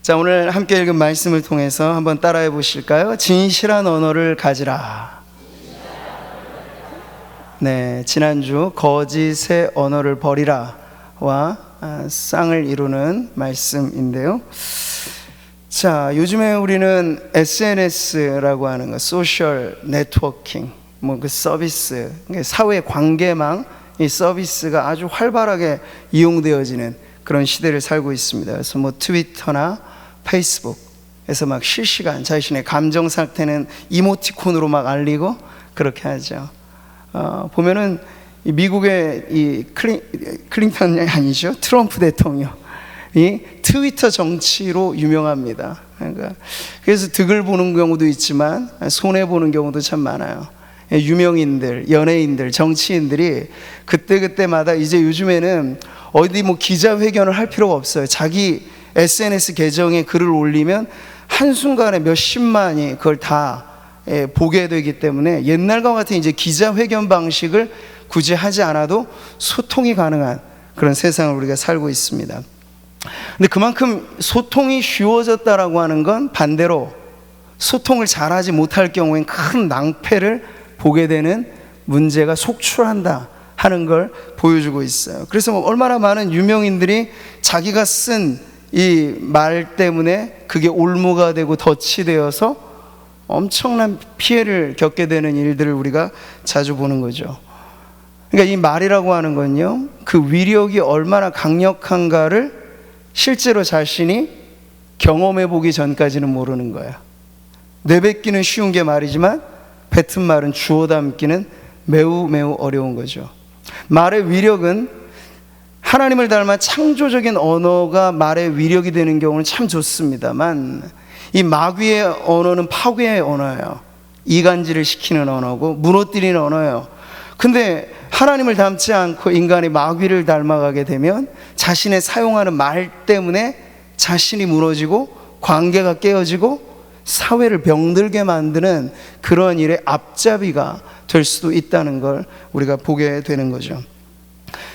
자, 오늘 함께 읽은 말씀을 통해서 한번 따라해 보실까요? 진실한 언어를 가지라. 네, 지난주 거짓의 언어를 버리라와 쌍을 이루는 말씀인데요. 자, 요즘에 우리는 SNS라고 하는 거, 소셜 네트워킹, 그 서비스, 사회 관계망, 이 서비스가 아주 활발하게 이용되어지는 그런 시대를 살고 있습니다. 그래서 트위터나 페이스북에서 막 실시간 자신의 감정 상태는 이모티콘으로 막 알리고 그렇게 하죠. 보면은 미국의 이 클린턴이 아니죠, 트럼프 대통령이 트위터 정치로 유명합니다. 그러니까 그래서 득을 보는 경우도 있지만 손해 보는 경우도 참 많아요. 유명인들, 연예인들, 정치인들이 그때마다 이제 요즘에는 어디 기자회견을 할 필요가 없어요. 자기 SNS 계정에 글을 올리면 한순간에 몇십만이 그걸 다 보게 되기 때문에 옛날과 같은 이제 기자회견 방식을 굳이 하지 않아도 소통이 가능한 그런 세상을 우리가 살고 있습니다. 근데 그만큼 소통이 쉬워졌다라고 하는 건 반대로 소통을 잘하지 못할 경우엔 큰 낭패를 보게 되는 문제가 속출한다 하는 걸 보여주고 있어요. 그래서 얼마나 많은 유명인들이 자기가 쓴 이 말 때문에 그게 올무가 되고 덫이 되어서 엄청난 피해를 겪게 되는 일들을 우리가 자주 보는 거죠. 그러니까 이 말이라고 하는 건요, 그 위력이 얼마나 강력한가를 실제로 자신이 경험해 보기 전까지는 모르는 거예요. 내뱉기는 쉬운 게 말이지만 뱉은 말은 주워 담기는 매우 어려운 거죠. 말의 위력은 하나님을 닮아 창조적인 언어가 말의 위력이 되는 경우는 참 좋습니다만, 이 마귀의 언어는 파괴의 언어예요. 이간질을 시키는 언어고 무너뜨리는 언어예요. 근데 하나님을 닮지 않고 인간이 마귀를 닮아가게 되면 자신의 사용하는 말 때문에 자신이 무너지고 관계가 깨어지고 사회를 병들게 만드는 그런 일의 앞잡이가 될 수도 있다는 걸 우리가 보게 되는 거죠.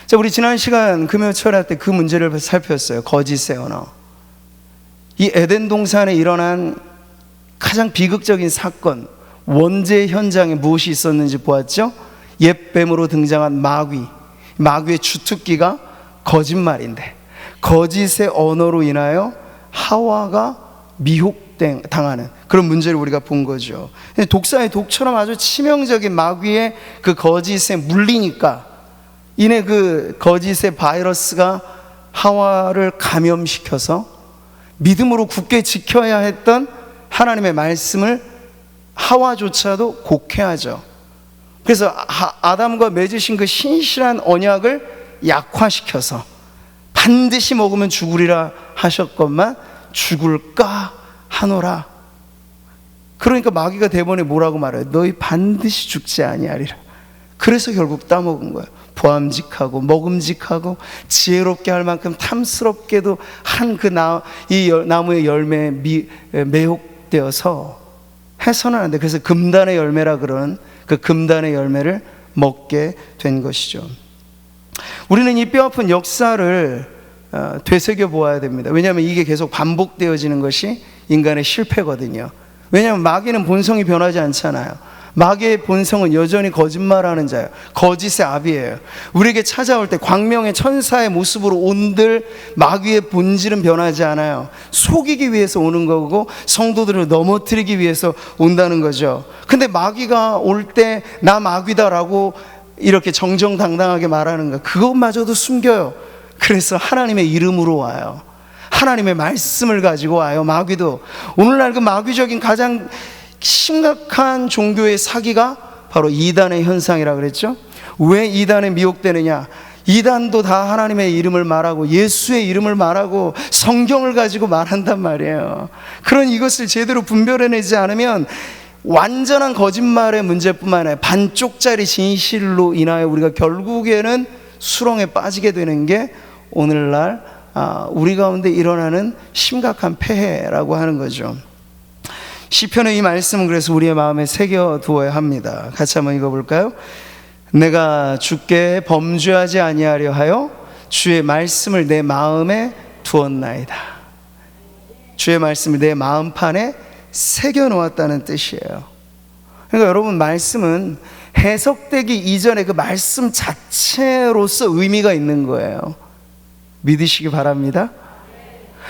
자, 우리 지난 시간 금요 철학 때 그 문제를 살폈어요. 거짓의 언어. 이 에덴 동산에 일어난 가장 비극적인 사건, 원죄 현장에 무엇이 있었는지 보았죠? 옛 뱀으로 등장한 마귀의 주특기가 거짓말인데, 거짓의 언어로 인하여 하와가 미혹당하는 그런 문제를 우리가 본 거죠. 독사의 독처럼 아주 치명적인 마귀의 그 거짓에 물리니까 이내 그 거짓의 바이러스가 하와를 감염시켜서 믿음으로 굳게 지켜야 했던 하나님의 말씀을 하와조차도 곡해하죠. 그래서 아담과 맺으신 그 신실한 언약을 약화시켜서 반드시 먹으면 죽으리라 하셨건만 죽을까 하노라. 그러니까 마귀가 대번에 뭐라고 말해요? 너희 반드시 죽지 아니하리라. 그래서 결국 따먹은 거예요. 보암직하고 먹음직하고 지혜롭게 할 만큼 탐스럽게도 한 그 나무의 열매에 매혹되어서 해서는 안 돼. 그래서 금단의 열매라 그런 그 금단의 열매를 먹게 된 것이죠. 우리는 이 뼈아픈 역사를 되새겨 보아야 됩니다. 왜냐하면 이게 계속 반복되어지는 것이 인간의 실패거든요. 왜냐하면 마귀는 본성이 변하지 않잖아요. 마귀의 본성은 여전히 거짓말하는 자예요. 거짓의 아비예요. 우리에게 찾아올 때 광명의 천사의 모습으로 온들 마귀의 본질은 변하지 않아요. 속이기 위해서 오는 거고 성도들을 넘어뜨리기 위해서 온다는 거죠. 근데 마귀가 올 때 나 마귀다라고 이렇게 정정당당하게 말하는 거, 그것마저도 숨겨요. 그래서 하나님의 이름으로 와요. 하나님의 말씀을 가지고 와요. 마귀도 오늘날 그 마귀적인 가장 심각한 종교의 사기가 바로 이단의 현상이라 그랬죠. 왜 이단에 미혹되느냐? 이단도 다 하나님의 이름을 말하고 예수의 이름을 말하고 성경을 가지고 말한단 말이에요. 그런 이것을 제대로 분별해내지 않으면 완전한 거짓말의 문제뿐만 아니라 반쪽짜리 진실로 인하여 우리가 결국에는 수렁에 빠지게 되는 게 오늘날 우리 가운데 일어나는 심각한 폐해라고 하는 거죠. 시편의 이 말씀은 그래서 우리의 마음에 새겨두어야 합니다. 같이 한번 읽어볼까요? 내가 주께 범죄하지 아니하려 하여 주의 말씀을 내 마음에 두었나이다. 주의 말씀을 내 마음판에 새겨 놓았다는 뜻이에요. 그러니까 여러분, 말씀은 해석되기 이전에 그 말씀 자체로서 의미가 있는 거예요. 믿으시기 바랍니다.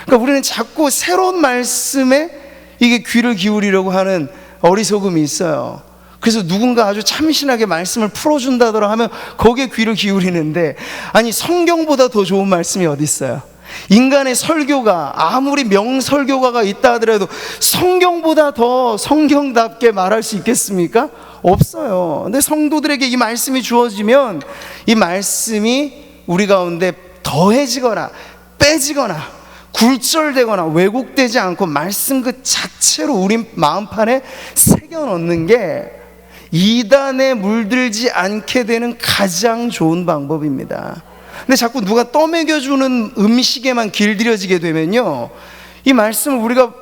그러니까 우리는 자꾸 새로운 말씀에 이게 귀를 기울이려고 하는 어리석음이 있어요. 그래서 누군가 아주 참신하게 말씀을 풀어준다더라 하면 거기에 귀를 기울이는데, 아니, 성경보다 더 좋은 말씀이 어디 있어요? 인간의 설교가 아무리 명설교가가 있다 하더라도 성경보다 더 성경답게 말할 수 있겠습니까? 없어요. 근데 성도들에게 이 말씀이 주어지면 이 말씀이 우리 가운데 더해지거나 빼지거나 굴절되거나 왜곡되지 않고 말씀 그 자체로 우리 마음판에 새겨 넣는 게 이단에 물들지 않게 되는 가장 좋은 방법입니다. 근데 자꾸 누가 떠먹여주는 음식에만 길들여지게 되면요, 이 말씀을 우리가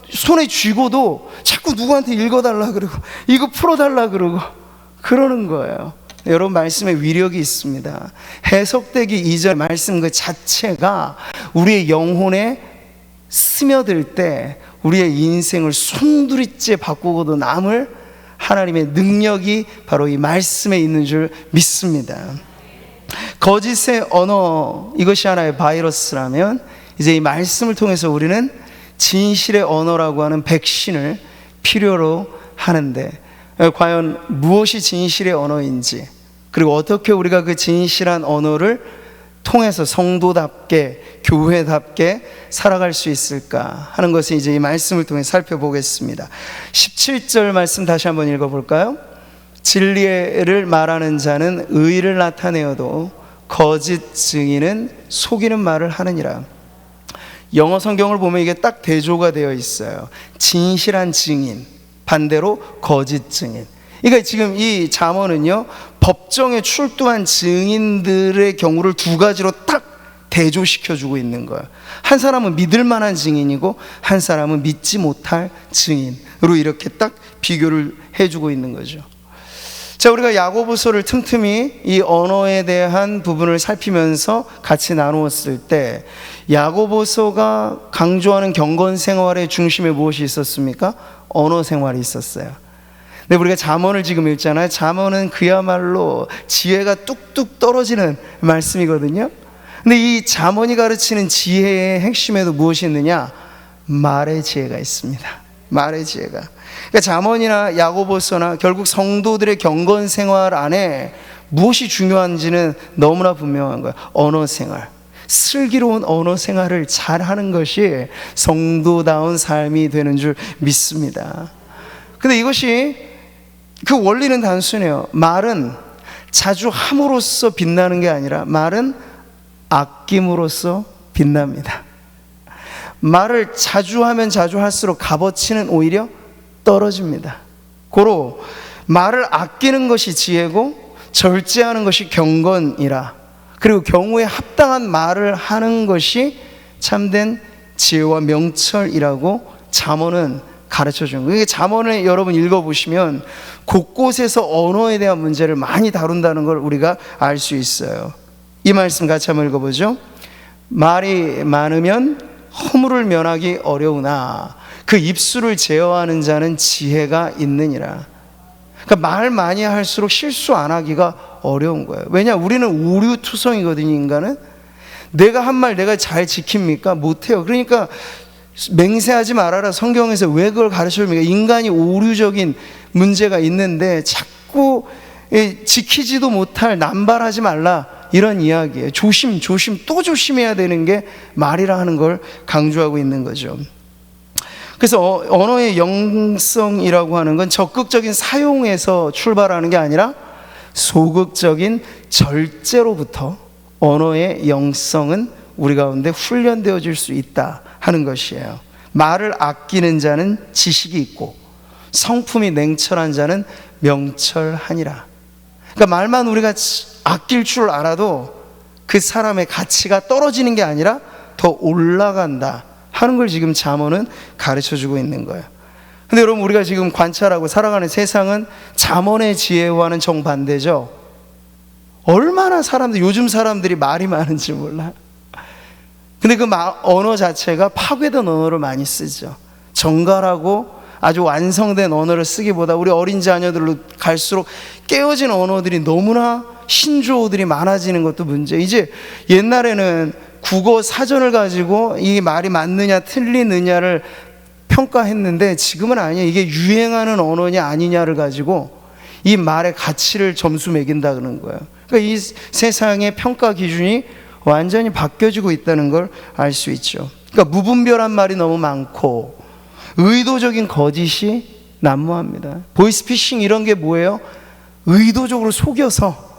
손에 쥐고도 자꾸 누구한테 읽어달라 그러고 이거 풀어달라 그러고 그러는 거예요. 여러분, 말씀에 위력이 있습니다. 해석되기 이전 말씀 그 자체가 우리의 영혼에 스며들 때 우리의 인생을 송두리째 바꾸고도 남을 하나님의 능력이 바로 이 말씀에 있는 줄 믿습니다. 거짓의 언어, 이것이 하나의 바이러스라면 이제 이 말씀을 통해서 우리는 진실의 언어라고 하는 백신을 필요로 하는데, 과연 무엇이 진실의 언어인지, 그리고 어떻게 우리가 그 진실한 언어를 통해서 성도답게 교회답게 살아갈 수 있을까 하는 것을 이제 이 말씀을 통해 살펴보겠습니다. 17절 말씀 다시 한번 읽어볼까요? 진리를 말하는 자는 의를 나타내어도 거짓 증인은 속이는 말을 하느니라. 영어 성경을 보면 이게 딱 대조가 되어 있어요. 진실한 증인, 반대로 거짓 증인. 그러니까 지금 이 잠언은요, 법정에 출두한 증인들의 경우를 두 가지로 딱 대조시켜주고 있는 거예요. 한 사람은 믿을 만한 증인이고 한 사람은 믿지 못할 증인으로 이렇게 딱 비교를 해주고 있는 거죠. 자, 우리가 야고보서를 틈틈이 이 언어에 대한 부분을 살피면서 같이 나누었을 때, 야고보서가 강조하는 경건 생활의 중심에 무엇이 있었습니까? 언어 생활이 있었어요. 근데 우리가 잠언을 지금 읽잖아요. 잠언은 그야말로 지혜가 뚝뚝 떨어지는 말씀이거든요. 근데 이 잠언이 가르치는 지혜의 핵심에도 무엇이 있느냐? 말의 지혜가 있습니다. 말의 지혜가. 그러니까 잠언이나 야고보서나 결국 성도들의 경건 생활 안에 무엇이 중요한지는 너무나 분명한 거예요. 언어 생활. 슬기로운 언어 생활을 잘 하는 것이 성도다운 삶이 되는 줄 믿습니다. 근데 이것이 그 원리는 단순해요. 말은 자주 함으로써 빛나는 게 아니라 말은 아낌으로써 빛납니다. 말을 자주 하면 자주 할수록 값어치는 오히려 떨어집니다. 고로 말을 아끼는 것이 지혜고 절제하는 것이 경건이라, 그리고 경우에 합당한 말을 하는 것이 참된 지혜와 명철이라고 잠언은 가르쳐 주는 거예요. 잠언을 여러분 읽어보시면 곳곳에서 언어에 대한 문제를 많이 다룬다는 걸 우리가 알 수 있어요. 이 말씀 같이 한번 읽어보죠. 말이 많으면 허물을 면하기 어려우나 그 입술을 제어하는 자는 지혜가 있느니라. 그러니까 말 많이 할수록 실수 안 하기가 어려운 거예요. 왜냐, 우리는 오류투성이거든요. 인간은 내가 한 말 내가 잘 지킵니까? 못해요. 그러니까 맹세하지 말아라 성경에서 왜 그걸 가르쳐줍니까? 인간이 오류적인 문제가 있는데 자꾸 지키지도 못할 남발하지 말라 이런 이야기예요. 조심 또 조심해야 되는 게 말이라 하는 걸 강조하고 있는 거죠. 그래서 언어의 영성이라고 하는 건 적극적인 사용에서 출발하는 게 아니라 소극적인 절제로부터 언어의 영성은 우리 가운데 훈련되어질 수 있다 하는 것이에요. 말을 아끼는 자는 지식이 있고 성품이 냉철한 자는 명철하니라. 그러니까 말만 우리가 아낄 줄 알아도 그 사람의 가치가 떨어지는 게 아니라 더 올라간다 하는 걸 지금 잠언은 가르쳐주고 있는 거예요. 근데 여러분, 우리가 지금 관찰하고 살아가는 세상은 잠언의 지혜와는 정반대죠. 얼마나 요즘 사람들이 말이 많은지 몰라. 근데 그 언어 자체가 파괴된 언어를 많이 쓰죠. 정갈하고 아주 완성된 언어를 쓰기보다 우리 어린 자녀들로 갈수록 깨어진 언어들이 너무나 신조어들이 많아지는 것도 문제. 이제 옛날에는 국어 사전을 가지고 이 말이 맞느냐 틀리느냐를 평가했는데 지금은 아니에요. 이게 유행하는 언어냐 아니냐를 가지고 이 말의 가치를 점수 매긴다 그러는 거예요. 그러니까 이 세상의 평가 기준이 완전히 바뀌어지고 있다는 걸 알 수 있죠. 그러니까 무분별한 말이 너무 많고 의도적인 거짓이 난무합니다. 보이스피싱 이런 게 뭐예요? 의도적으로 속여서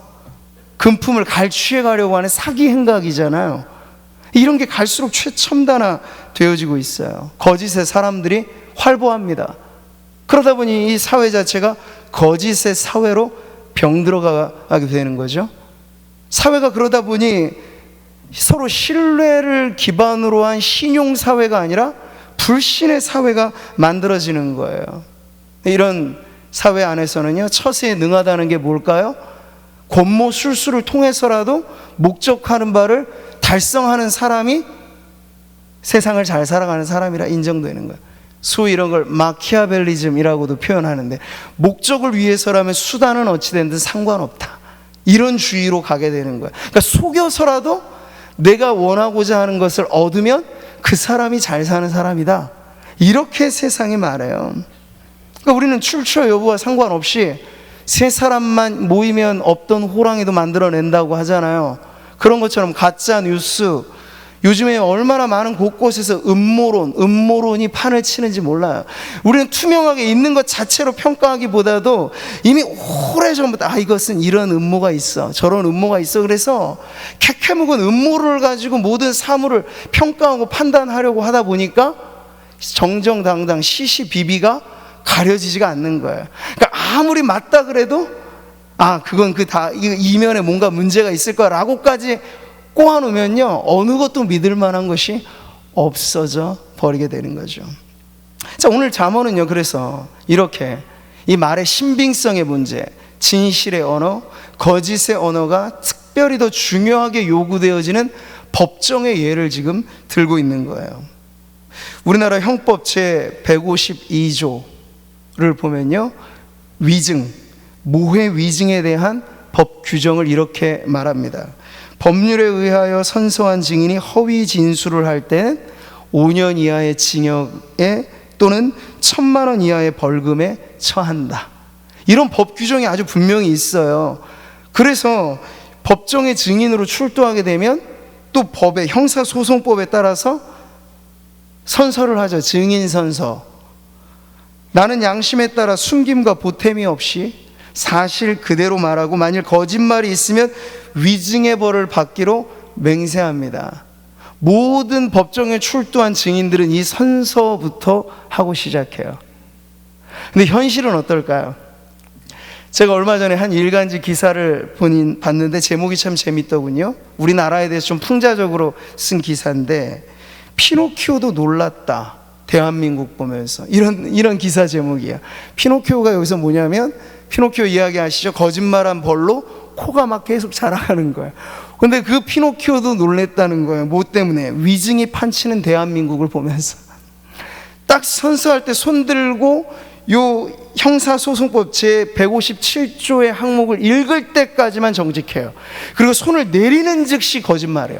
금품을 갈취해 가려고 하는 사기 행각이잖아요. 이런 게 갈수록 최첨단화 되어지고 있어요. 거짓의 사람들이 활보합니다. 그러다 보니 이 사회 자체가 거짓의 사회로 병들어가게 되는 거죠. 사회가 그러다 보니 서로 신뢰를 기반으로 한 신용사회가 아니라 불신의 사회가 만들어지는 거예요. 이런 사회 안에서는요, 처세에 능하다는 게 뭘까요? 권모술수를 통해서라도 목적하는 바를 달성하는 사람이 세상을 잘 살아가는 사람이라 인정되는 거예요. 소위 이런 걸 마키아벨리즘이라고도 표현하는데, 목적을 위해서라면 수단은 어찌된든 상관없다, 이런 주의로 가게 되는 거예요. 그러니까 속여서라도 내가 원하고자 하는 것을 얻으면 그 사람이 잘 사는 사람이다, 이렇게 세상이 말해요. 그러니까 우리는 출처 여부와 상관없이 세 사람만 모이면 없던 호랑이도 만들어낸다고 하잖아요. 그런 것처럼 가짜 뉴스, 요즘에 얼마나 많은 곳곳에서 음모론이 판을 치는지 몰라요. 우리는 투명하게 있는 것 자체로 평가하기보다도 이미 오래전부터 이것은 이런 음모가 있어, 저런 음모가 있어, 그래서 캐캐묵은 음모를 가지고 모든 사물을 평가하고 판단하려고 하다 보니까 정정당당 시시비비가 가려지지가 않는 거예요. 그러니까 아무리 맞다 그래도 그건 이면에 뭔가 문제가 있을 거라고까지 꼬아놓으면요, 어느 것도 믿을 만한 것이 없어져 버리게 되는 거죠. 자, 오늘 잠언은요, 그래서 이렇게 이 말의 신빙성의 문제, 진실의 언어, 거짓의 언어가 특별히 더 중요하게 요구되어지는 법정의 예를 지금 들고 있는 거예요. 우리나라 형법 제 152조를 보면요, 위증, 모해 위증에 대한 법 규정을 이렇게 말합니다. 법률에 의하여 선서한 증인이 허위 진술을 할 때는 5년 이하의 징역에 또는 1,000만 원 이하의 벌금에 처한다. 이런 법 규정이 아주 분명히 있어요. 그래서 법정의 증인으로 출두하게 되면 또 법의 형사소송법에 따라서 선서를 하죠. 증인 선서. 나는 양심에 따라 숨김과 보탬이 없이 사실 그대로 말하고 만일 거짓말이 있으면 위증의 벌을 받기로 맹세합니다. 모든 법정에 출두한 증인들은 이 선서부터 하고 시작해요. 근데 현실은 어떨까요? 제가 얼마 전에 한 일간지 기사를 봤는데 제목이 참 재밌더군요. 우리나라에 대해서 좀 풍자적으로 쓴 기사인데, 피노키오도 놀랐다, 대한민국 보면서, 이런 기사 제목이에요. 피노키오가 여기서 뭐냐면, 피노키오 이야기 아시죠? 거짓말한 벌로 코가 막 계속 자라가는 거예요. 근데 그 피노키오도 놀랬다는 거예요. 뭐 때문에? 위증이 판치는 대한민국을 보면서. 딱 선서할 때 손 들고 요 형사소송법 제 157조의 항목을 읽을 때까지만 정직해요. 그리고 손을 내리는 즉시 거짓말해요.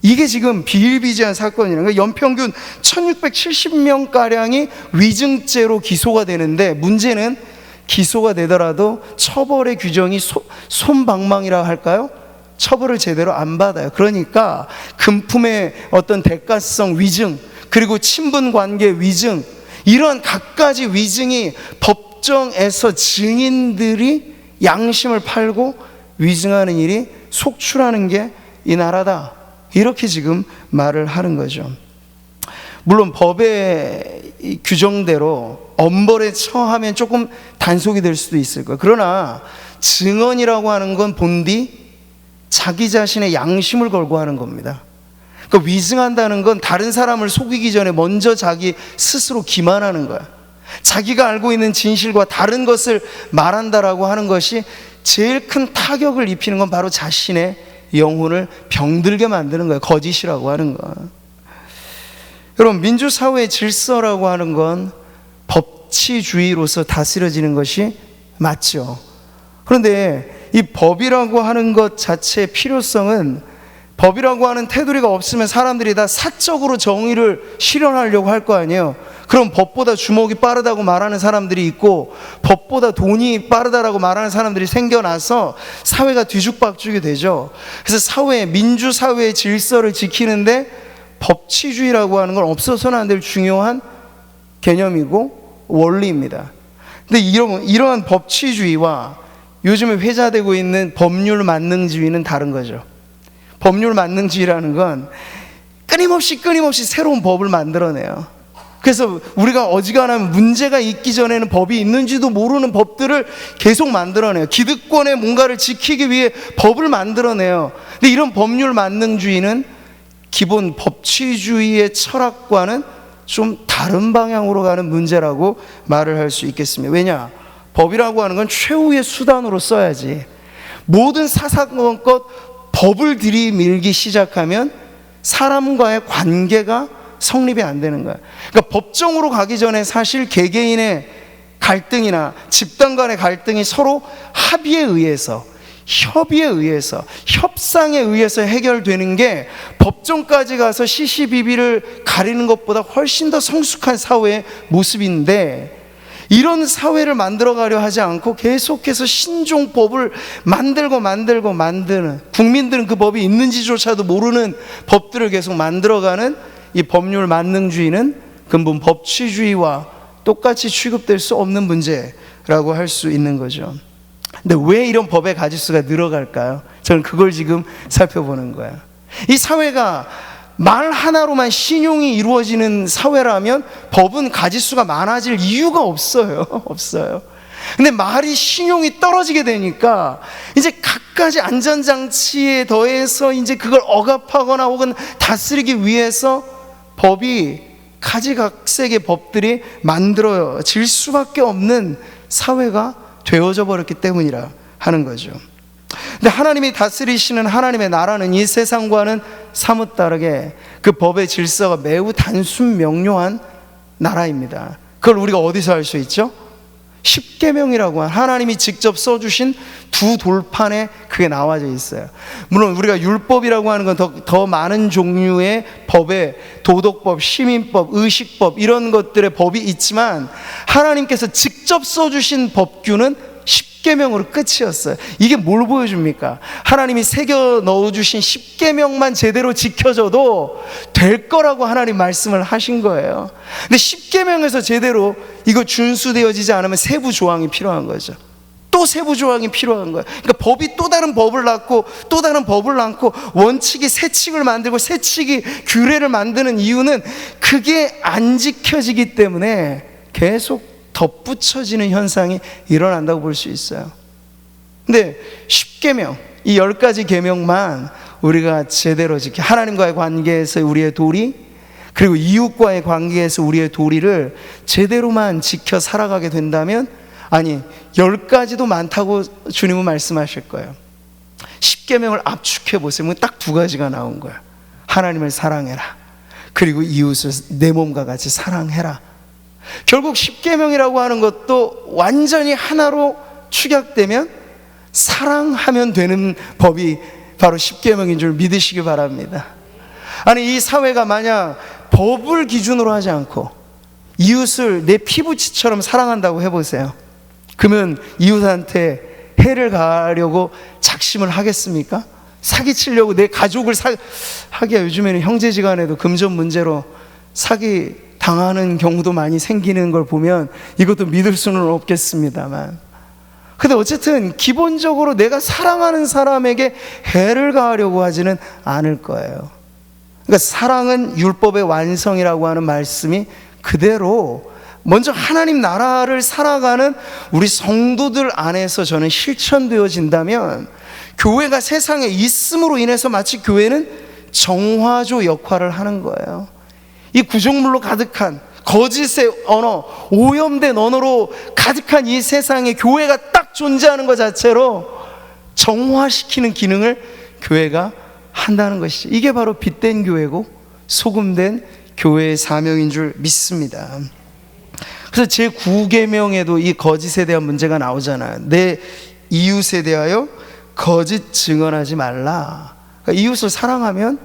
이게 지금 비일비재한 사건이라는 거예요. 연평균 1670명가량이 위증죄로 기소가 되는데, 문제는 기소가 되더라도 처벌의 규정이 솜방망이라 할까요? 처벌을 제대로 안 받아요. 그러니까 금품의 어떤 대가성 위증, 그리고 친분관계 위증, 이런 갖가지 위증이 법정에서 증인들이 양심을 팔고 위증하는 일이 속출하는 게 이 나라다, 이렇게 지금 말을 하는 거죠. 물론 법의 규정대로 엄벌에 처하면 조금 단속이 될 수도 있을 거예요. 그러나 증언이라고 하는 건 본디 자기 자신의 양심을 걸고 하는 겁니다. 그러니까 위증한다는 건 다른 사람을 속이기 전에 먼저 자기 스스로 기만하는 거야. 자기가 알고 있는 진실과 다른 것을 말한다라고 하는 것이 제일 큰 타격을 입히는 건 바로 자신의 영혼을 병들게 만드는 거예요. 거짓이라고 하는 건. 여러분, 민주사회의 질서라고 하는 건 법치주의로서 다스려지는 것이 맞죠. 그런데 이 법이라고 하는 것 자체의 필요성은, 법이라고 하는 테두리가 없으면 사람들이 다 사적으로 정의를 실현하려고 할 거 아니에요. 그럼 법보다 주먹이 빠르다고 말하는 사람들이 있고, 법보다 돈이 빠르다라고 말하는 사람들이 생겨나서 사회가 뒤죽박죽이 되죠. 그래서 민주사회의 질서를 지키는데 법치주의라고 하는 건 없어서는 안 될 중요한 개념이고 원리입니다. 근데 이러한 법치주의와 요즘에 회자되고 있는 법률 만능주의는 다른 거죠. 법률 만능주의라는 건 끊임없이 새로운 법을 만들어내요. 그래서 우리가 어지간하면 문제가 있기 전에는 법이 있는지도 모르는 법들을 계속 만들어내요. 기득권의 뭔가를 지키기 위해 법을 만들어내요. 근데 이런 법률 만능주의는 기본 법치주의의 철학과는 좀 다른 방향으로 가는 문제라고 말을 할 수 있겠습니다. 왜냐? 법이라고 하는 건 최후의 수단으로 써야지. 모든 사사건건 법을 들이밀기 시작하면 사람과의 관계가 성립이 안 되는 거야. 그러니까 법정으로 가기 전에 사실 개개인의 갈등이나 집단 간의 갈등이 서로 합의에 의해서, 협의에 의해서, 협상에 의해서 해결되는 게 법정까지 가서 시시비비를 가리는 것보다 훨씬 더 성숙한 사회의 모습인데, 이런 사회를 만들어가려 하지 않고 계속해서 신종법을 만드는, 국민들은 그 법이 있는지조차도 모르는 법들을 계속 만들어가는 이 법률 만능주의는 근본 법치주의와 똑같이 취급될 수 없는 문제라고 할 수 있는 거죠. 근데 왜 이런 법의 가짓수가 늘어갈까요? 저는 그걸 지금 살펴보는 거예요. 이 사회가 말 하나로만 신용이 이루어지는 사회라면 법은 가짓수가 많아질 이유가 없어요. 근데 말이 신용이 떨어지게 되니까 이제 갖가지 안전장치에 더해서 이제 그걸 억압하거나 혹은 다스리기 위해서 법이 가지각색의 법들이 만들어질 수밖에 없는 사회가 되어져 버렸기 때문이라 하는 거죠. 근데 하나님이 다스리시는 하나님의 나라는 이 세상과는 사뭇 다르게 그 법의 질서가 매우 단순 명료한 나라입니다. 그걸 우리가 어디서 알 수 있죠? 십계명이라고 한 하나님이 직접 써주신 두 돌판에 그게 나와져 있어요. 물론 우리가 율법이라고 하는 건 더 많은 종류의 법에 도덕법, 시민법, 의식법 이런 것들의 법이 있지만 하나님께서 직접 써주신 법규는 십계명으로 끝이었어요. 이게 뭘 보여줍니까? 하나님이 새겨 넣어주신 십계명만 제대로 지켜져도 될 거라고 하나님 말씀을 하신 거예요. 근데 십계명에서 제대로 이거 준수되어지지 않으면 세부 조항이 필요한 거죠. 또 세부 조항이 필요한 거예요. 그러니까 법이 또 다른 법을 낳고 또 다른 법을 낳고 원칙이 세칙을 만들고 세칙이 규례를 만드는 이유는 그게 안 지켜지기 때문에 계속 덧붙여지는 현상이 일어난다고 볼 수 있어요. 근데 10계명, 이 10가지 계명만 우리가 제대로 지켜, 하나님과의 관계에서 우리의 도리, 그리고 이웃과의 관계에서 우리의 도리를 제대로만 지켜 살아가게 된다면, 아니 10가지도 많다고 주님은 말씀하실 거예요. 10계명을 압축해 보세요. 딱 두 가지가 나온 거예요. 하나님을 사랑해라, 그리고 이웃을 내 몸과 같이 사랑해라. 결국 십계명이라고 하는 것도 완전히 하나로 축약되면 사랑하면 되는 법이 바로 십계명인 줄 믿으시기 바랍니다. 아니, 이 사회가 만약 법을 기준으로 하지 않고 이웃을 내 피부치처럼 사랑한다고 해보세요. 그러면 이웃한테 해를 가하려고 작심을 하겠습니까? 사기치려고 내 가족을 하기야 요즘에는 형제지간에도 금전 문제로 사기 당하는 경우도 많이 생기는 걸 보면 이것도 믿을 수는 없겠습니다만, 근데 어쨌든 기본적으로 내가 사랑하는 사람에게 해를 가하려고 하지는 않을 거예요. 그러니까 사랑은 율법의 완성이라고 하는 말씀이 그대로 먼저 하나님 나라를 살아가는 우리 성도들 안에서 저는 실천되어진다면, 교회가 세상에 있음으로 인해서 마치 교회는 정화조 역할을 하는 거예요. 이 구정물로 가득한 거짓의 언어, 오염된 언어로 가득한 이 세상에 교회가 딱 존재하는 것 자체로 정화시키는 기능을 교회가 한다는 것이죠. 이게 바로 빛된 교회고 소금된 교회의 사명인 줄 믿습니다. 그래서 제9계명에도 이 거짓에 대한 문제가 나오잖아요. 내 이웃에 대하여 거짓 증언하지 말라. 그러니까 이웃을 사랑하면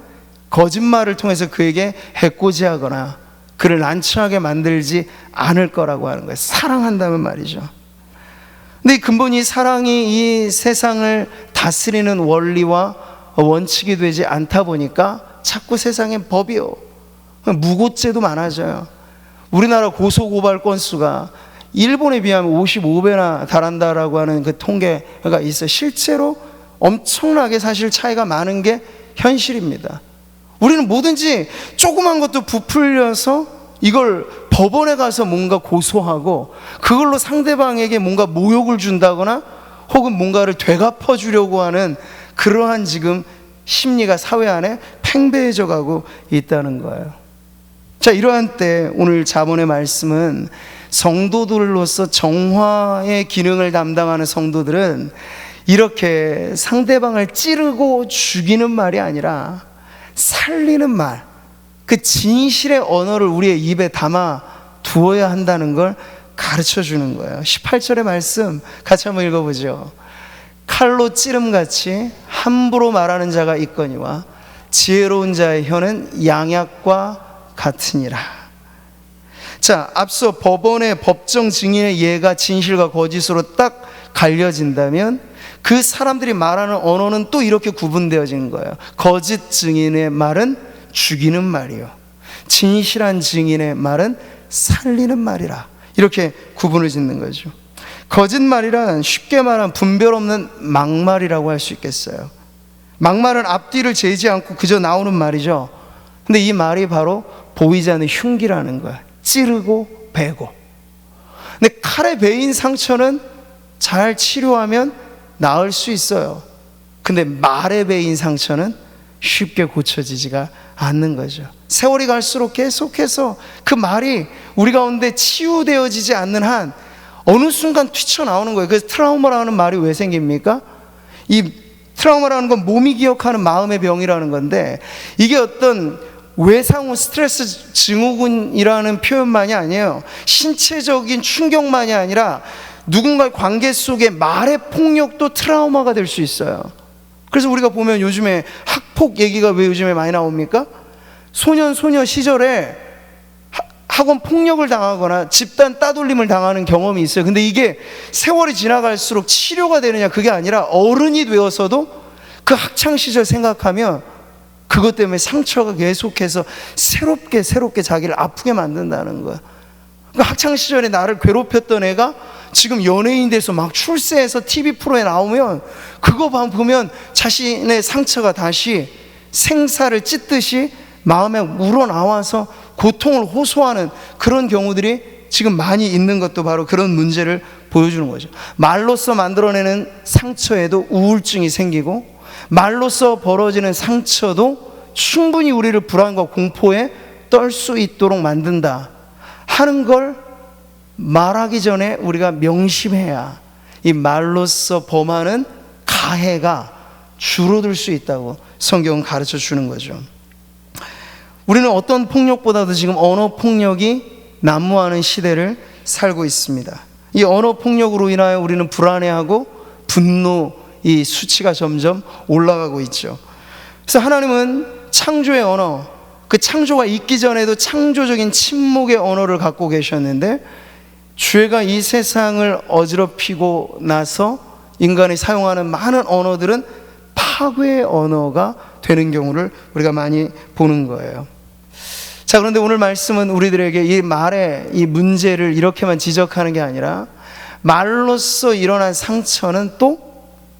거짓말을 통해서 그에게 해코지하거나 그를 난처하게 만들지 않을 거라고 하는 거예요. 사랑한다면 말이죠. 근데 근본이 사랑이 이 세상을 다스리는 원리와 원칙이 되지 않다 보니까 자꾸 세상엔 법이요, 무고죄도 많아져요. 우리나라 고소고발 건수가 일본에 비하면 55배나 달한다라고 하는 그 통계가 있어요. 실제로 엄청나게 사실 차이가 많은 게 현실입니다. 우리는 뭐든지 조그만 것도 부풀려서 이걸 법원에 가서 뭔가 고소하고 그걸로 상대방에게 뭔가 모욕을 준다거나 혹은 뭔가를 되갚아 주려고 하는 그러한 지금 심리가 사회 안에 팽배해져 가고 있다는 거예요. 자, 이러한 때 오늘 잠언의 말씀은 성도들로서 정화의 기능을 담당하는 성도들은 이렇게 상대방을 찌르고 죽이는 말이 아니라 살리는 말, 그 진실의 언어를 우리의 입에 담아 두어야 한다는 걸 가르쳐 주는 거예요. 18절의 말씀 같이 한번 읽어보죠. 칼로 찌름같이 함부로 말하는 자가 있거니와 지혜로운 자의 혀는 양약과 같으니라. 자, 앞서 법원의 법정 증인의 예가 진실과 거짓으로 딱 갈려진다면 그 사람들이 말하는 언어는 또 이렇게 구분되어지는 거예요. 거짓 증인의 말은 죽이는 말이요, 진실한 증인의 말은 살리는 말이라. 이렇게 구분을 짓는 거죠. 거짓말이란 쉽게 말하면 분별 없는 막말이라고 할 수 있겠어요. 막말은 앞뒤를 재지 않고 그저 나오는 말이죠. 근데 이 말이 바로 보이지 않는 흉기라는 거야. 찌르고 베고. 근데 칼에 베인 상처는 잘 치료하면 나을 수 있어요. 근데 말에 베인 상처는 쉽게 고쳐지지가 않는 거죠. 세월이 갈수록 계속해서 그 말이 우리 가운데 치유되어지지 않는 한 어느 순간 튀쳐나오는 거예요. 그래서 트라우마라는 말이 왜 생깁니까? 이 트라우마라는 건 몸이 기억하는 마음의 병이라는 건데, 이게 어떤 외상후 스트레스 증후군이라는 표현만이 아니에요. 신체적인 충격만이 아니라 누군가의 관계 속에 말의 폭력도 트라우마가 될 수 있어요. 그래서 우리가 보면 요즘에 학폭 얘기가 왜 요즘에 많이 나옵니까? 소년 시절에 학원 폭력을 당하거나 집단 따돌림을 당하는 경험이 있어요. 근데 이게 세월이 지나갈수록 치료가 되느냐, 그게 아니라 어른이 되어서도 그 학창시절 생각하면 그것 때문에 상처가 계속해서 새롭게 자기를 아프게 만든다는 거야. 그 학창시절에 나를 괴롭혔던 애가 지금 연예인 돼서 막 출세해서 TV 프로에 나오면 그거 보면 자신의 상처가 다시 생사를 찢듯이 마음에 우러나와서 고통을 호소하는 그런 경우들이 지금 많이 있는 것도 바로 그런 문제를 보여주는 거죠. 말로써 만들어내는 상처에도 우울증이 생기고, 말로써 벌어지는 상처도 충분히 우리를 불안과 공포에 떨 수 있도록 만든다 하는 걸 말하기 전에 우리가 명심해야 이 말로써 범하는 가해가 줄어들 수 있다고 성경은 가르쳐 주는 거죠. 우리는 어떤 폭력보다도 지금 언어 폭력이 난무하는 시대를 살고 있습니다. 이 언어 폭력으로 인하여 우리는 불안해하고 분노, 이 수치가 점점 올라가고 있죠. 그래서 하나님은 창조의 언어, 그 창조가 있기 전에도 창조적인 침묵의 언어를 갖고 계셨는데, 죄가 이 세상을 어지럽히고 나서 인간이 사용하는 많은 언어들은 파괴의 언어가 되는 경우를 우리가 많이 보는 거예요. 자, 그런데 오늘 말씀은 우리들에게 이 말의 이 문제를 이렇게만 지적하는 게 아니라 말로써 일어난 상처는 또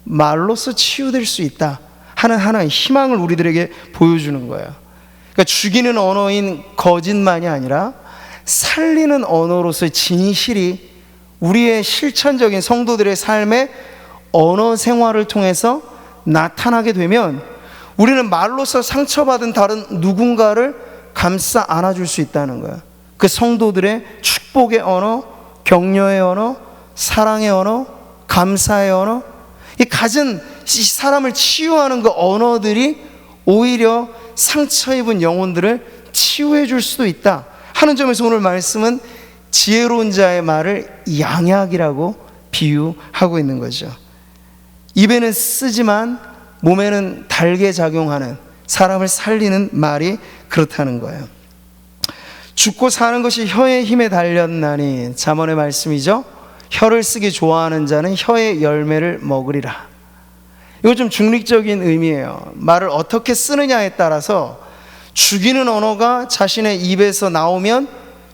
말로써 치유될 수 있다 하는 하나의 희망을 우리들에게 보여주는 거예요. 그러니까 죽이는 언어인 거짓만이 아니라 살리는 언어로서의 진실이 우리의 실천적인 성도들의 삶의 언어 생활을 통해서 나타나게 되면 우리는 말로써 상처받은 다른 누군가를 감싸 안아줄 수 있다는 거예요. 그 성도들의 축복의 언어, 격려의 언어, 사랑의 언어, 감사의 언어, 이 갖은 사람을 치유하는 그 언어들이 오히려 상처 입은 영혼들을 치유해 줄 수도 있다 하는 점에서 오늘 말씀은 지혜로운 자의 말을 양약이라고 비유하고 있는 거죠. 입에는 쓰지만 몸에는 달게 작용하는, 사람을 살리는 말이 그렇다는 거예요. 죽고 사는 것이 혀의 힘에 달렸나니, 잠언의 말씀이죠. 혀를 쓰기 좋아하는 자는 혀의 열매를 먹으리라. 이거 좀 중립적인 의미예요. 말을 어떻게 쓰느냐에 따라서 죽이는 언어가 자신의 입에서 나오면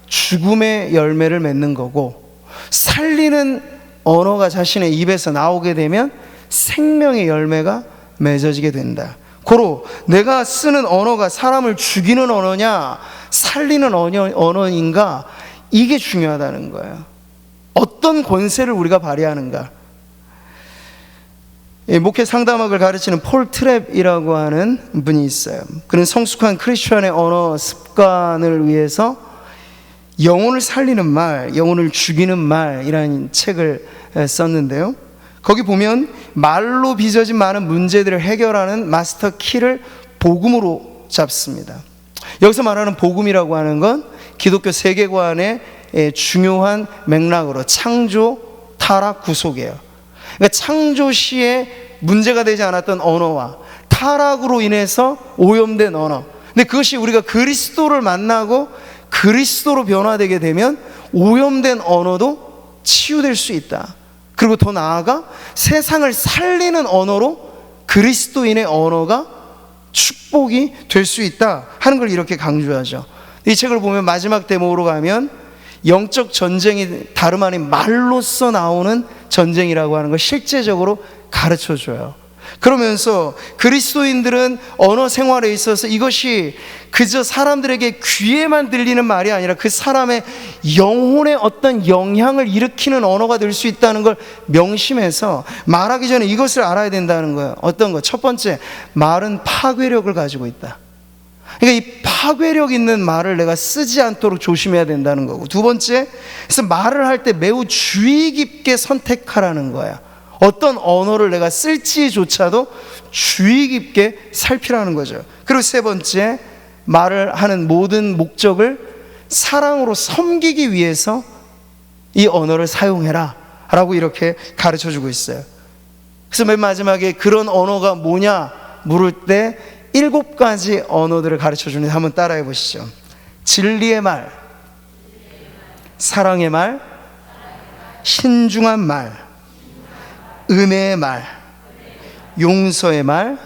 죽음의 열매를 맺는 거고, 살리는 언어가 자신의 입에서 나오게 되면 생명의 열매가 맺어지게 된다. 고로 내가 쓰는 언어가 사람을 죽이는 언어냐 살리는 언어인가, 이게 중요하다는 거예요. 어떤 권세를 우리가 발휘하는가. 목회 상담학을 가르치는 폴 트랩이라고 하는 분이 있어요. 그는 성숙한 크리스천의 언어 습관을 위해서 영혼을 살리는 말, 영혼을 죽이는 말이라는 책을 썼는데요, 거기 보면 말로 빚어진 많은 문제들을 해결하는 마스터 키를 복음으로 잡습니다. 여기서 말하는 복음이라고 하는 건 기독교 세계관의 중요한 맥락으로 창조, 타락, 구속이에요. 그러니까 창조 시에 문제가 되지 않았던 언어와 타락으로 인해서 오염된 언어, 근데 그것이 우리가 그리스도를 만나고 그리스도로 변화되게 되면 오염된 언어도 치유될 수 있다. 그리고 더 나아가 세상을 살리는 언어로 그리스도인의 언어가 축복이 될 수 있다 하는 걸 이렇게 강조하죠. 이 책을 보면 마지막 대목으로 가면 영적 전쟁이 다름 아닌 말로써 나오는 전쟁이라고 하는 걸 실제적으로 가르쳐줘요. 그러면서 그리스도인들은 언어 생활에 있어서 이것이 그저 사람들에게 귀에만 들리는 말이 아니라 그 사람의 영혼에 어떤 영향을 일으키는 언어가 될 수 있다는 걸 명심해서 말하기 전에 이것을 알아야 된다는 거예요. 어떤 것? 첫 번째, 말은 파괴력을 가지고 있다. 그러니까 이 파괴력 있는 말을 내가 쓰지 않도록 조심해야 된다는 거고, 두 번째, 그래서 말을 할 때 매우 주의 깊게 선택하라는 거야. 어떤 언어를 내가 쓸지조차도 주의 깊게 살피라는 거죠. 그리고 세 번째, 말을 하는 모든 목적을 사랑으로 섬기기 위해서 이 언어를 사용해라 라고 이렇게 가르쳐주고 있어요. 그래서 맨 마지막에 그런 언어가 뭐냐 물을 때 7가지 언어들을 가르쳐주는데 한번 따라해 보시죠. 진리의 말, 사랑의 말, 신중한 말, 은혜의 말, 용서의 말,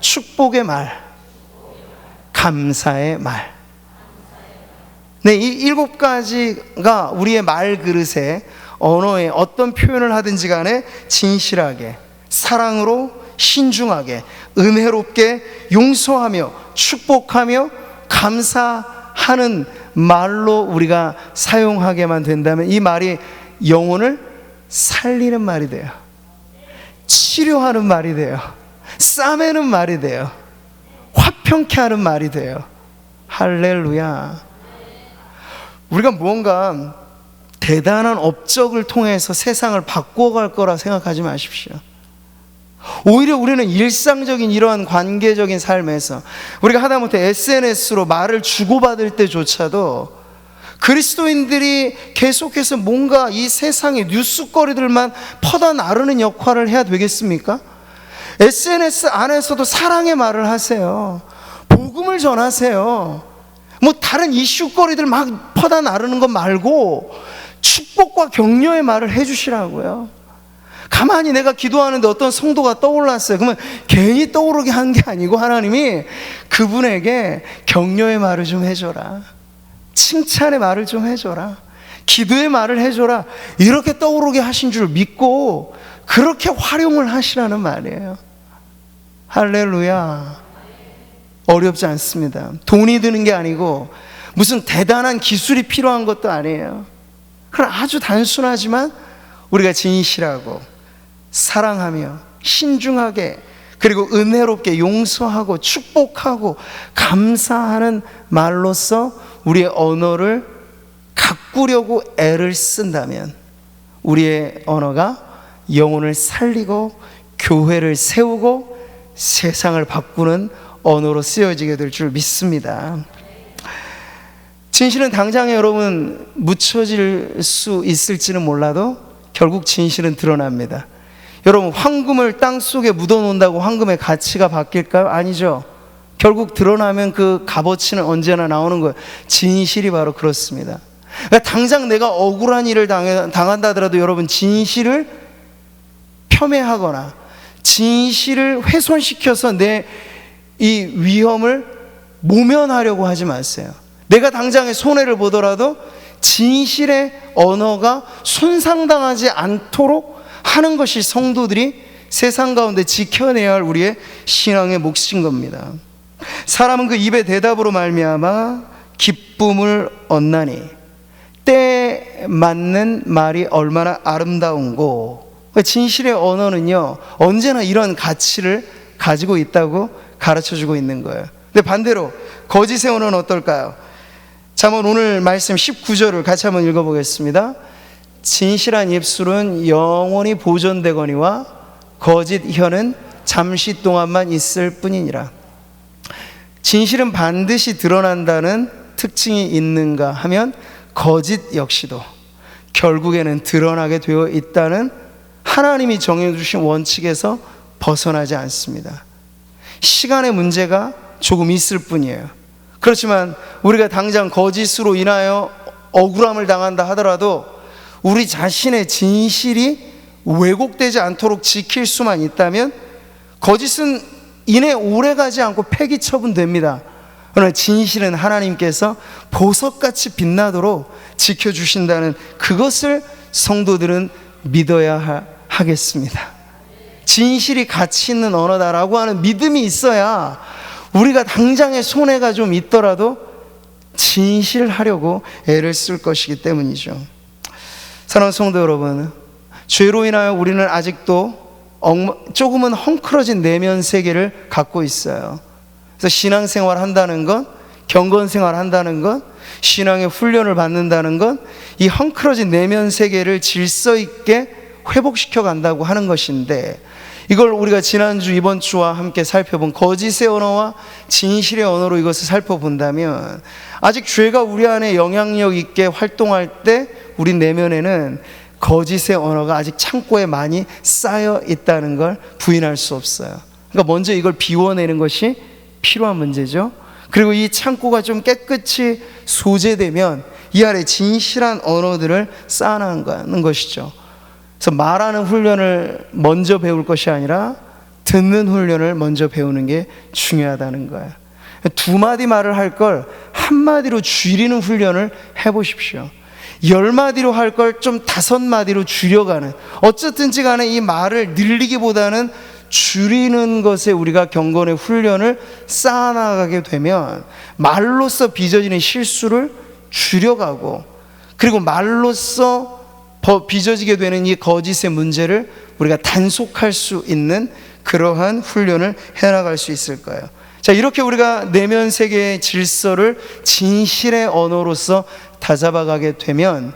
축복의 말, 감사의 말. 네, 이 7가지가 우리의 말 그릇에 언어에 어떤 표현을 하든지 간에 진실하게, 사랑으로, 신중하게, 은혜롭게, 용서하며, 축복하며, 감사하는 말로 우리가 사용하게만 된다면 이 말이 영혼을 살리는 말이 돼요. 치료하는 말이 돼요. 싸매는 말이 돼요. 화평케 하는 말이 돼요. 할렐루야. 우리가 무언가 대단한 업적을 통해서 세상을 바꿔갈 거라 생각하지 마십시오. 오히려 우리는 일상적인 이러한 관계적인 삶에서 우리가 하다못해 SNS로 말을 주고받을 때조차도 그리스도인들이 계속해서 뭔가 이 세상의 뉴스거리들만 퍼다 나르는 역할을 해야 되겠습니까? SNS 안에서도 사랑의 말을 하세요. 복음을 전하세요. 뭐 다른 이슈거리들 막 퍼다 나르는 것 말고 축복과 격려의 말을 해주시라고요. 가만히 내가 기도하는데 어떤 성도가 떠올랐어요. 그러면 괜히 떠오르게 한 게 아니고 하나님이 그분에게 격려의 말을 좀 해줘라, 칭찬의 말을 좀 해줘라, 기도의 말을 해줘라, 이렇게 떠오르게 하신 줄 믿고 그렇게 활용을 하시라는 말이에요. 할렐루야. 어렵지 않습니다. 돈이 드는 게 아니고 무슨 대단한 기술이 필요한 것도 아니에요. 그럼 아주 단순하지만 우리가 진실하고 사랑하며 신중하게, 그리고 은혜롭게 용서하고 축복하고 감사하는 말로써 우리의 언어를 가꾸려고 애를 쓴다면 우리의 언어가 영혼을 살리고 교회를 세우고 세상을 바꾸는 언어로 쓰여지게 될 줄 믿습니다. 진실은 당장에 여러분 묻혀질 수 있을지는 몰라도 결국 진실은 드러납니다. 여러분, 황금을 땅속에 묻어놓는다고 황금의 가치가 바뀔까요? 아니죠. 결국 드러나면 그 값어치는 언제나 나오는 거예요. 진실이 바로 그렇습니다. 그러니까 당장 내가 억울한 일을 당한다 하더라도 여러분, 진실을 폄훼하거나 진실을 훼손시켜서 내 이 위험을 모면하려고 하지 마세요. 내가 당장에 손해를 보더라도 진실의 언어가 손상당하지 않도록 하는 것이 성도들이 세상 가운데 지켜내야 할 우리의 신앙의 몫인 겁니다. 사람은 그 입의 대답으로 말미암아 기쁨을 얻나니 때에 맞는 말이 얼마나 아름다운고. 진실의 언어는요, 언제나 이런 가치를 가지고 있다고 가르쳐주고 있는 거예요. 근데 반대로 거짓의 언어는 어떨까요? 자, 한번 오늘 말씀 19절을 같이 한번 읽어보겠습니다. 진실한 입술은 영원히 보존되거니와 거짓 혀는 잠시 동안만 있을 뿐이니라. 진실은 반드시 드러난다는 특징이 있는가 하면 거짓 역시도 결국에는 드러나게 되어 있다는 하나님이 정해주신 원칙에서 벗어나지 않습니다. 시간의 문제가 조금 있을 뿐이에요. 그렇지만 우리가 당장 거짓으로 인하여 억울함을 당한다 하더라도 우리 자신의 진실이 왜곡되지 않도록 지킬 수만 있다면 거짓은 이내 오래가지 않고 폐기 처분됩니다. 그러나 진실은 하나님께서 보석같이 빛나도록 지켜주신다는 그것을 성도들은 믿어야 하겠습니다. 진실이 가치 있는 언어다라고 하는 믿음이 있어야 우리가 당장의 손해가 좀 있더라도 진실하려고 애를 쓸 것이기 때문이죠. 사랑하는 성도 여러분, 죄로 인하여 우리는 아직도 조금은 헝클어진 내면 세계를 갖고 있어요. 그래서 신앙생활 한다는 것, 경건생활 한다는 것, 신앙의 훈련을 받는다는 것, 이 헝클어진 내면 세계를 질서 있게 회복시켜 간다고 하는 것인데, 이걸 우리가 지난주 이번 주와 함께 살펴본 거짓의 언어와 진실의 언어로 이것을 살펴본다면 아직 죄가 우리 안에 영향력 있게 활동할 때 우리 내면에는 거짓의 언어가 아직 창고에 많이 쌓여 있다는 걸 부인할 수 없어요. 그러니까 먼저 이걸 비워내는 것이 필요한 문제죠. 그리고 이 창고가 좀 깨끗이 소재되면 이 안에 진실한 언어들을 쌓아나가는 것이죠. 그래서 말하는 훈련을 먼저 배울 것이 아니라 듣는 훈련을 먼저 배우는 게 중요하다는 거예요. 두 마디 말을 할 걸 한 마디로 줄이는 훈련을 해보십시오. 10마디로 할 걸 좀 5마디로 줄여가는, 어쨌든지 간에 이 말을 늘리기보다는 줄이는 것에 우리가 경건의 훈련을 쌓아나가게 되면 말로써 빚어지는 실수를 줄여가고, 그리고 말로써 빚어지게 되는 이 거짓의 문제를 우리가 단속할 수 있는 그러한 훈련을 해나갈 수 있을 거예요. 자, 이렇게 우리가 내면 세계의 질서를 진실의 언어로서 다잡아가게 되면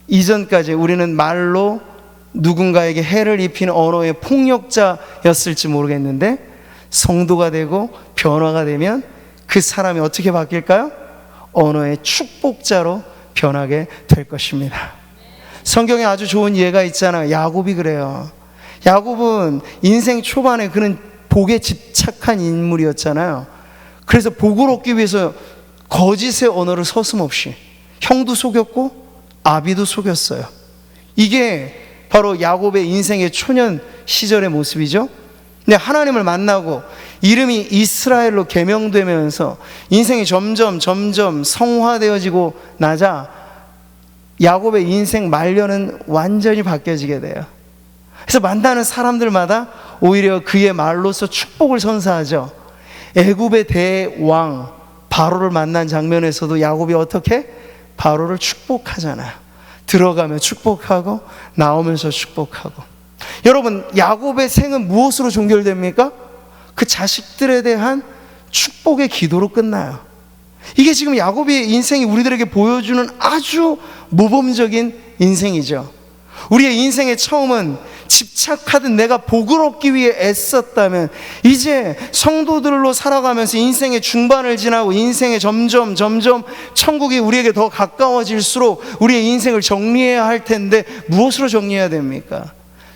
이전까지 우리는 말로 누군가에게 해를 입힌 언어의 폭력자였을지 모르겠는데 성도가 되고 변화가 되면 그 사람이 어떻게 바뀔까요? 언어의 축복자로 변하게 될 것입니다. 성경에 아주 좋은 예가 있잖아요. 야곱이 그래요. 야곱은 인생 초반에 그는 복에 집착한 인물이었잖아요. 그래서 복을 얻기 위해서 거짓의 언어를 서슴없이 형도 속였고 아비도 속였어요. 이게 바로 야곱의 인생의 초년 시절의 모습이죠. 근데 하나님을 만나고 이름이 이스라엘로 개명되면서 인생이 점점 성화되어지고 나자 야곱의 인생 말년은 완전히 바뀌어지게 돼요. 그래서 만나는 사람들마다 오히려 그의 말로서 축복을 선사하죠. 애굽의 대왕 바로를 만난 장면에서도 야곱이 어떻게? 바로를 축복하잖아요. 들어가면 축복하고 나오면서 축복하고. 여러분, 야곱의 생은 무엇으로 종결됩니까? 그 자식들에 대한 축복의 기도로 끝나요. 이게 지금 야곱의 인생이 우리들에게 보여주는 아주 모범적인 인생이죠. 우리의 인생의 처음은 집착하듯 내가 복을 얻기 위해 애썼다면 이제 성도들로 살아가면서 인생의 중반을 지나고 인생에 점점 천국이 우리에게 더 가까워질수록 우리의 인생을 정리해야 할 텐데 무엇으로 정리해야 됩니까?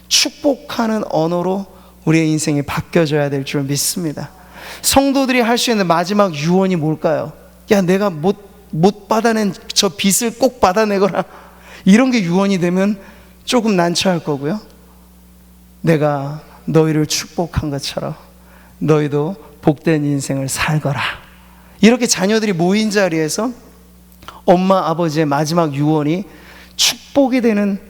축복하는 언어로 우리의 인생이 바뀌어져야 될 줄 믿습니다. 성도들이 할 수 있는 마지막 유언이 뭘까요? 야, 내가 못 받아낸 저 빚을 꼭 받아내거라. 이런 게 유언이 되면 조금 난처할 거고요. 내가 너희를 축복한 것처럼 너희도 복된 인생을 살거라. 이렇게 자녀들이 모인 자리에서 엄마 아버지의 마지막 유언이 축복이 되는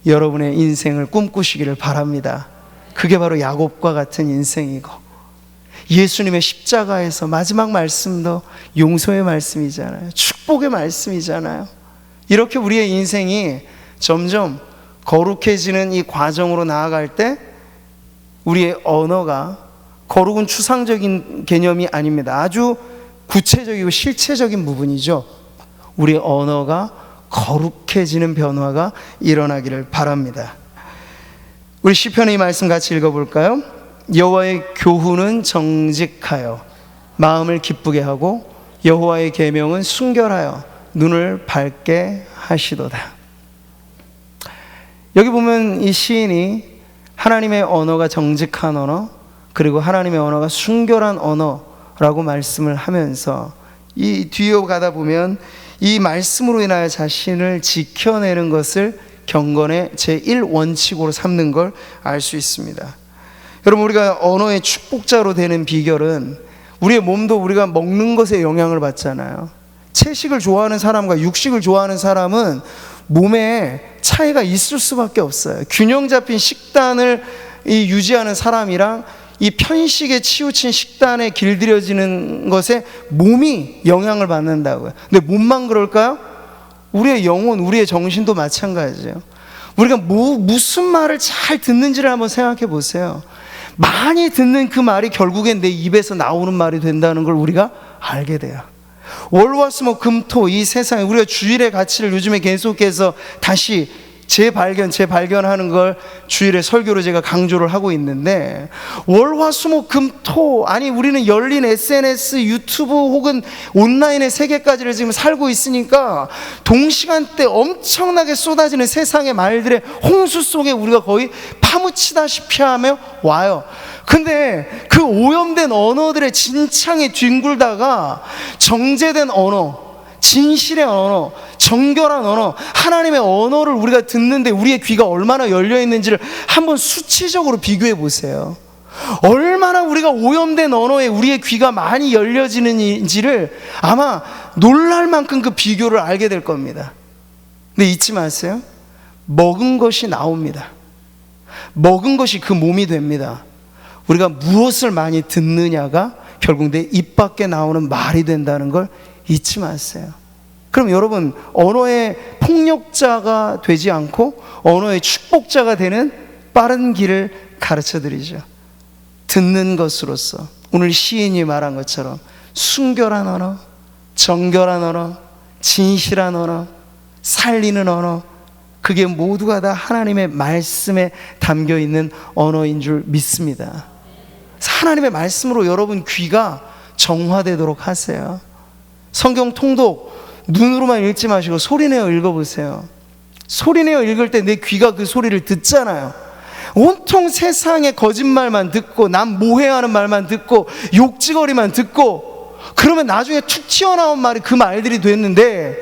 여러분의 인생을 꿈꾸시기를 바랍니다. 그게 바로 야곱과 같은 인생이고, 예수님의 십자가에서 마지막 말씀도 용서의 말씀이잖아요. 축복의 말씀이잖아요. 이렇게 우리의 인생이 점점 거룩해지는 이 과정으로 나아갈 때 우리의 언어가, 거룩은 추상적인 개념이 아닙니다. 아주 구체적이고 실체적인 부분이죠. 우리의 언어가 거룩해지는 변화가 일어나기를 바랍니다. 우리 시편의 이 말씀 같이 읽어볼까요? 여호와의 교훈은 정직하여 마음을 기쁘게 하고 여호와의 계명은 순결하여 눈을 밝게 하시도다. 여기 보면 이 시인이 하나님의 언어가 정직한 언어, 그리고 하나님의 언어가 순결한 언어라고 말씀을 하면서 이 뒤에 가다 보면 이 말씀으로 인하여 자신을 지켜내는 것을 경건의 제1원칙으로 삼는 걸 알 수 있습니다. 여러분, 우리가 언어의 축복자로 되는 비결은 우리의 몸도 우리가 먹는 것에 영향을 받잖아요. 채식을 좋아하는 사람과 육식을 좋아하는 사람은 몸에 차이가 있을 수밖에 없어요. 균형 잡힌 식단을 유지하는 사람이랑 이 편식에 치우친 식단에 길들여지는 것에 몸이 영향을 받는다고요. 근데 몸만 그럴까요? 우리의 영혼, 우리의 정신도 마찬가지예요. 우리가 무슨 말을 잘 듣는지를 한번 생각해 보세요. 많이 듣는 그 말이 결국엔 내 입에서 나오는 말이 된다는 걸 우리가 알게 돼요. 월화수목금토 이 세상에 우리가 주일의 가치를 요즘에 계속해서 다시 재발견하는 걸 주일에 설교로 제가 강조를 하고 있는데, 월화수목금토, 아니 우리는 열린 SNS, 유튜브 혹은 온라인의 세계까지를 지금 살고 있으니까 동시간대 엄청나게 쏟아지는 세상의 말들의 홍수 속에 우리가 거의 파묻히다시피 하며 와요. 근데 그 오염된 언어들의 진창에 뒹굴다가 정제된 언어, 진실의 언어, 정결한 언어, 하나님의 언어를 우리가 듣는데 우리의 귀가 얼마나 열려 있는지를 한번 수치적으로 비교해 보세요. 얼마나 우리가 오염된 언어에 우리의 귀가 많이 열려지는지를 아마 놀랄 만큼 그 비교를 알게 될 겁니다. 근데 잊지 마세요. 먹은 것이 나옵니다. 먹은 것이 그 몸이 됩니다. 우리가 무엇을 많이 듣느냐가 결국 내 입 밖에 나오는 말이 된다는 걸 잊지 마세요. 그럼 여러분, 언어의 폭력자가 되지 않고 언어의 축복자가 되는 빠른 길을 가르쳐 드리죠. 듣는 것으로서 오늘 시인이 말한 것처럼 순결한 언어, 정결한 언어, 진실한 언어, 살리는 언어, 그게 모두가 다 하나님의 말씀에 담겨 있는 언어인 줄 믿습니다. 하나님의 말씀으로 여러분 귀가 정화되도록 하세요. 성경 통독 눈으로만 읽지 마시고 소리내어 읽어보세요. 소리내어 읽을 때 내 귀가 그 소리를 듣잖아요. 온통 세상의 거짓말만 듣고 남 모해하는 말만 듣고 욕지거리만 듣고, 그러면 나중에 툭 튀어나온 말이 그 말들이 됐는데,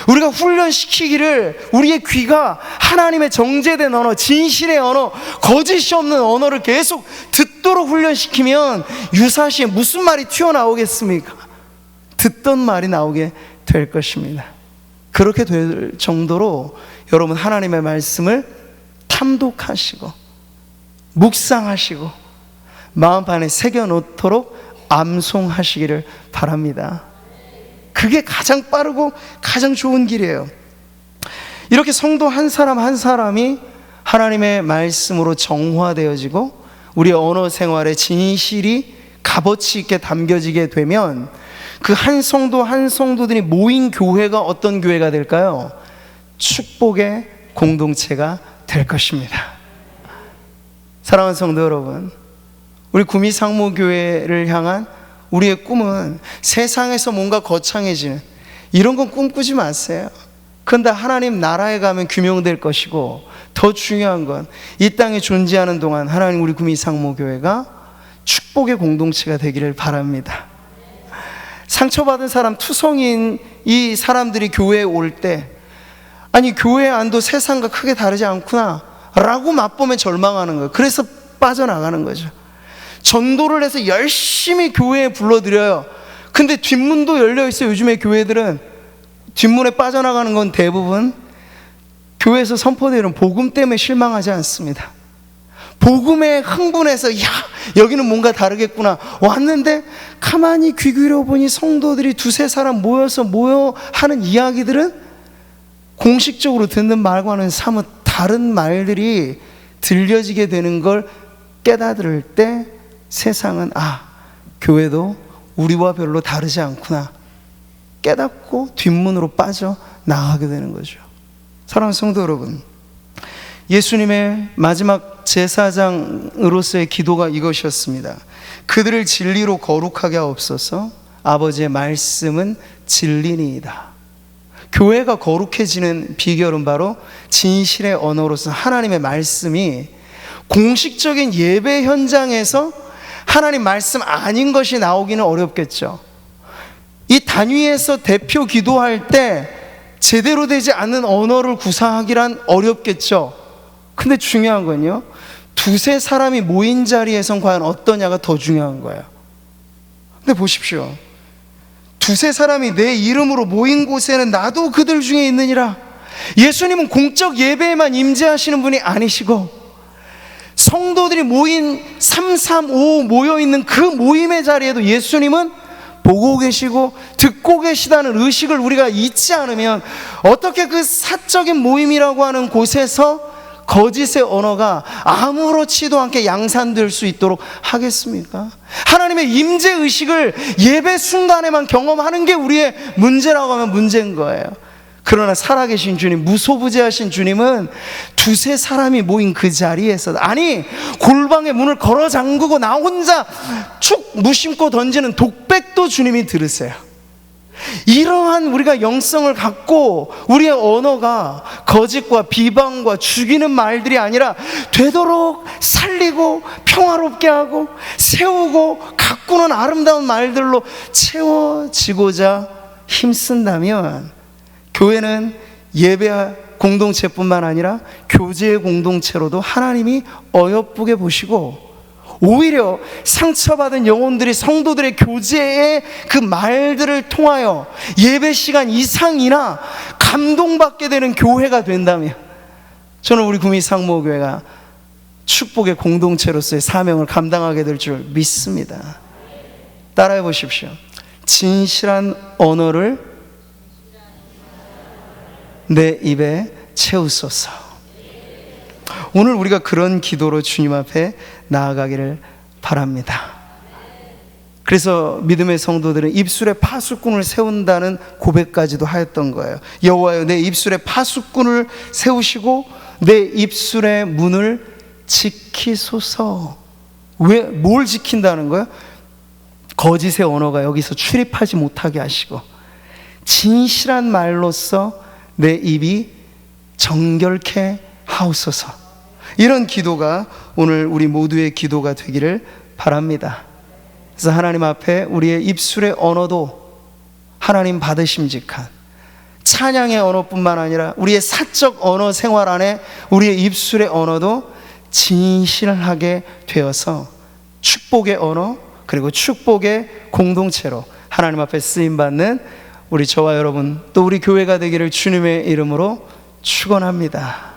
우리가 훈련시키기를 우리의 귀가 하나님의 정제된 언어, 진실의 언어, 거짓이 없는 언어를 계속 듣도록 훈련시키면 유사시에 무슨 말이 튀어나오겠습니까? 듣던 말이 나오게 될 것입니다. 그렇게 될 정도로 여러분 하나님의 말씀을 탐독하시고 묵상하시고 마음판에 새겨놓도록 암송하시기를 바랍니다. 그게 가장 빠르고 가장 좋은 길이에요. 이렇게 성도 한 사람 한 사람이 하나님의 말씀으로 정화되어지고 우리의 언어 생활에 진실이 값어치 있게 담겨지게 되면 그 한 성도 한 성도들이 모인 교회가 어떤 교회가 될까요? 축복의 공동체가 될 것입니다. 사랑하는 성도 여러분, 우리 구미상무교회를 향한 우리의 꿈은 세상에서 뭔가 거창해지는 이런 건 꿈꾸지 마세요. 그런데 하나님 나라에 가면 규명될 것이고, 더 중요한 건 이 땅에 존재하는 동안 하나님 우리 구미상무교회가 축복의 공동체가 되기를 바랍니다. 상처받은 사람, 투성인 이 사람들이 교회에 올 때, 아니 교회의 안도 세상과 크게 다르지 않구나 라고 맛보면 절망하는 거예요. 그래서 빠져나가는 거죠. 전도를 해서 열심히 교회에 불러들여요. 근데 뒷문도 열려있어요. 요즘에 교회들은 뒷문에 빠져나가는 건 대부분 교회에서 선포되는 복음 때문에 실망하지 않습니다. 복음에 흥분해서 야 여기는 뭔가 다르겠구나 왔는데, 가만히 귀 기울여보니 성도들이 두세 사람 모여서 하는 이야기들은 공식적으로 듣는 말과는 사뭇 다른 말들이 들려지게 되는 걸 깨달을 때, 세상은 교회도 우리와 별로 다르지 않구나 깨닫고 뒷문으로 빠져나가게 되는 거죠. 사랑하는 성도 여러분, 예수님의 마지막 제사장으로서의 기도가 이것이었습니다. 그들을 진리로 거룩하게 하옵소서. 아버지의 말씀은 진리니이다. 교회가 거룩해지는 비결은 바로 진실의 언어로서 하나님의 말씀이 공식적인 예배 현장에서 하나님 말씀 아닌 것이 나오기는 어렵겠죠. 이 단위에서 대표 기도할 때 제대로 되지 않는 언어를 구사하기란 어렵겠죠. 근데 중요한 건요, 두세 사람이 모인 자리에선 과연 어떠냐가 더 중요한 거예요. 근데 보십시오, 두세 사람이 내 이름으로 모인 곳에는 나도 그들 중에 있느니라. 예수님은 공적 예배에만 임재하시는 분이 아니시고, 성도들이 모인 335 모여있는 그 모임의 자리에도 예수님은 보고 계시고 듣고 계시다는 의식을 우리가 잊지 않으면 어떻게 그 사적인 모임이라고 하는 곳에서 거짓의 언어가 아무렇지도 않게 양산될 수 있도록 하겠습니까? 하나님의 임재 의식을 예배 순간에만 경험하는 게 우리의 문제라고 하면 문제인 거예요. 그러나 살아계신 주님, 무소부재하신 주님은 두세 사람이 모인 그 자리에서, 아니 골방의 문을 걸어 잠그고 나 혼자 축 무심코 던지는 독백도 주님이 들으세요. 이러한 우리가 영성을 갖고 우리의 언어가 거짓과 비방과 죽이는 말들이 아니라 되도록 살리고 평화롭게 하고 세우고 가꾸는 아름다운 말들로 채워지고자 힘쓴다면, 교회는 예배 공동체뿐만 아니라 교제의 공동체로도 하나님이 어여쁘게 보시고, 오히려 상처받은 영혼들이 성도들의 교제의 그 말들을 통하여 예배 시간 이상이나 감동받게 되는 교회가 된다면, 저는 우리 구미상무교회가 축복의 공동체로서의 사명을 감당하게 될 줄 믿습니다. 따라해 보십시오. 진실한 언어를 내 입에 채우소서. 오늘 우리가 그런 기도로 주님 앞에 나아가기를 바랍니다. 그래서 믿음의 성도들은 입술에 파수꾼을 세운다는 고백까지도 하였던 거예요. 여호와여, 내 입술에 파수꾼을 세우시고 내 입술의 문을 지키소서. 왜? 뭘 지킨다는 거예요? 거짓의 언어가 여기서 출입하지 못하게 하시고, 진실한 말로써 내 입이 정결케 하옵소서. 이런 기도가 오늘 우리 모두의 기도가 되기를 바랍니다. 그래서 하나님 앞에 우리의 입술의 언어도 하나님 받으심직한 찬양의 언어뿐만 아니라 우리의 사적 언어 생활 안에 우리의 입술의 언어도 진실하게 되어서 축복의 언어, 그리고 축복의 공동체로 하나님 앞에 쓰임받는 우리 저와 여러분, 또 우리 교회가 되기를 주님의 이름으로 축원합니다.